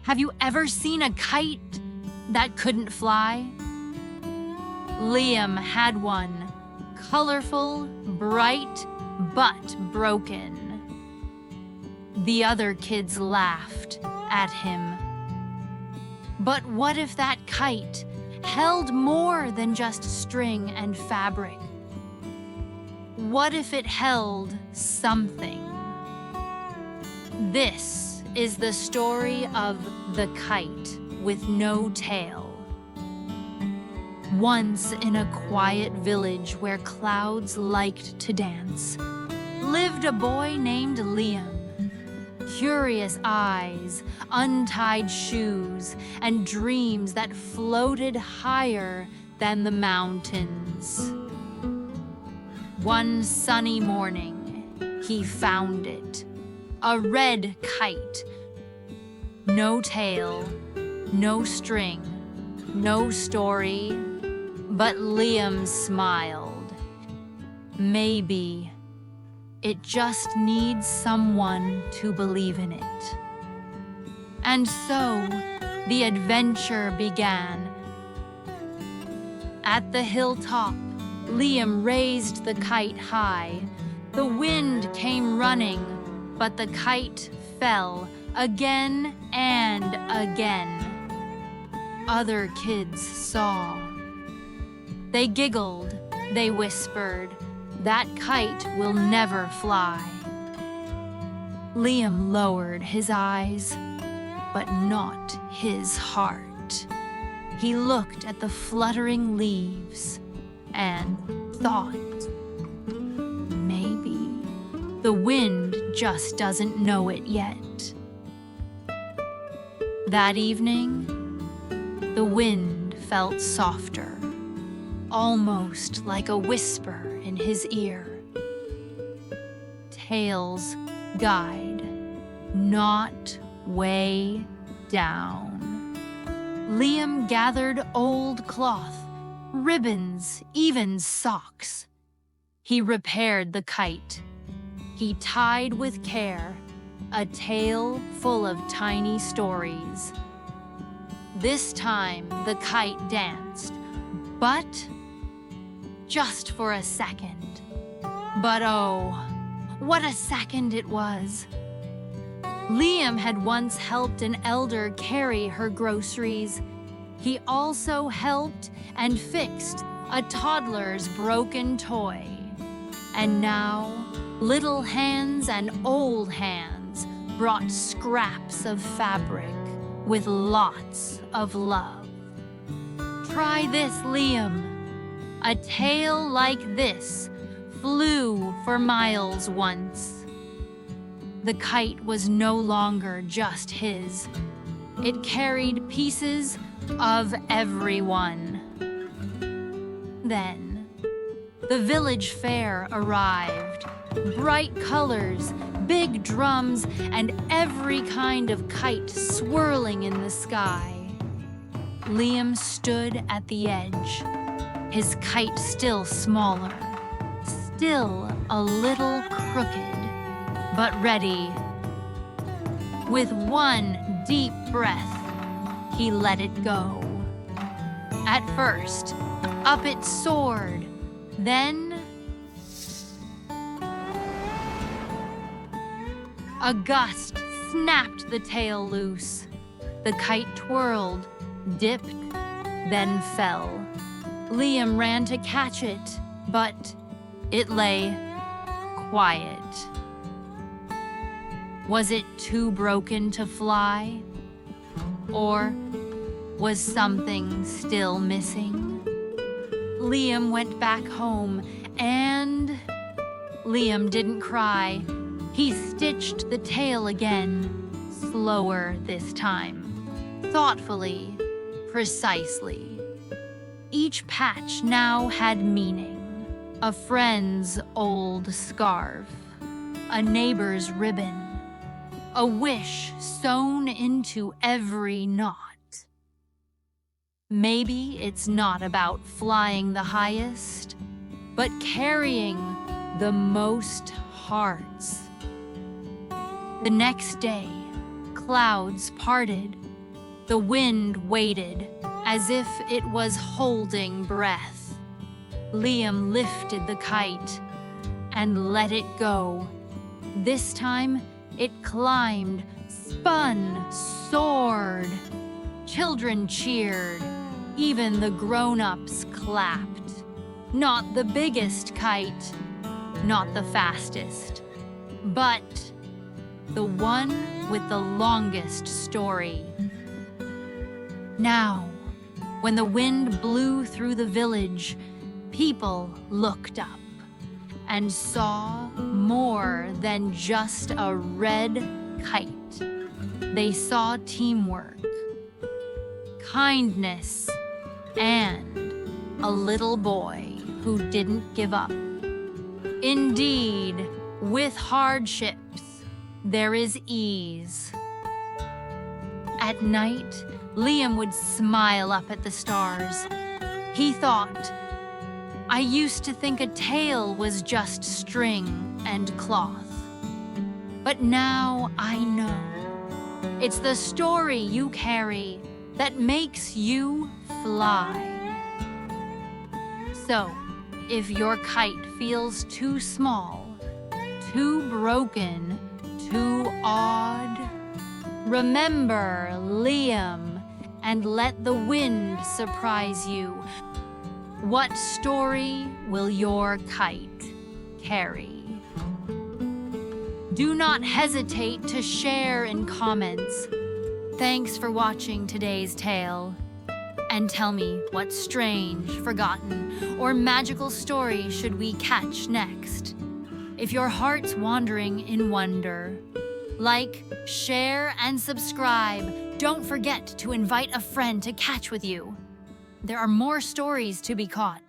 Have you ever seen a kite that couldn't fly? Liam had one, colorful, bright, but broken. The other kids laughed at him. But what if that kite held more than just string and fabric? What if it held something? This is the story of the Kite with No Tail. Once in a quiet village where clouds liked to dance, lived a boy named Liam. Curious eyes, untied shoes, and dreams that floated higher than the mountains. One sunny morning, he found it. A red kite. No tail, no string, no story, but Liam smiled. Maybe it just needs someone to believe in it. And so the adventure began. At the hilltop, Liam raised the kite high. The wind came running, but the kite fell again and again. Other kids saw. They giggled, they whispered, "That kite will never fly." Liam lowered his eyes, but not his heart. He looked at the fluttering leaves and thought, maybe the wind just doesn't know it yet. That evening, the wind felt softer, almost like a whisper in his ear. Tails guide, not way down. Liam gathered old cloth, ribbons, even socks. He repaired the kite. He tied with care a tail full of tiny stories. This time the kite danced, but just for a second. But oh, what a second it was. Liam had once helped an elder carry her groceries. He also helped and fixed a toddler's broken toy. And now, little hands and old hands brought scraps of fabric with lots of love. Try this, Liam. A tail like this flew for miles once. The kite was no longer just his. It carried pieces of everyone. Then, the village fair arrived. Bright colors, big drums, and every kind of kite swirling in the sky. Liam stood at the edge, his kite still smaller, still a little crooked, but ready. With one deep breath, he let it go. At first, up it soared, then a gust snapped the tail loose. The kite twirled, dipped, then fell. Liam ran to catch it, but it lay quiet. Was it too broken to fly? Or was something still missing? Liam went back home, and Liam didn't cry. He stitched the tail again, slower this time, thoughtfully, precisely. Each patch now had meaning. A friend's old scarf, a neighbor's ribbon, a wish sewn into every knot. Maybe it's not about flying the highest, but carrying the most hearts. The next day, clouds parted, The wind waited, as if it was holding breath. Liam lifted the kite and let it go. This time, it climbed, spun, soared. Children cheered. Even the grown-ups clapped. Not the biggest kite, not the fastest, but the one with the longest story. Now, when the wind blew through the village, people looked up and saw more than just a red kite. They saw teamwork, kindness, and a little boy who didn't give up. Indeed, with hardships, there is ease. At night, Liam would smile up at the stars. He thought, I used to think a tail was just string and cloth. But now I know. It's the story you carry that makes you fly. So, if your kite feels too small, too broken, too odd, remember Liam and let the wind surprise you. What story will your kite carry? Do not hesitate to share in comments. Thanks for watching today's tale. And tell me what strange, forgotten, or magical story should we catch next? If your heart's wandering in wonder, like, share, and subscribe. Don't forget to invite a friend to catch with you. There are more stories to be caught.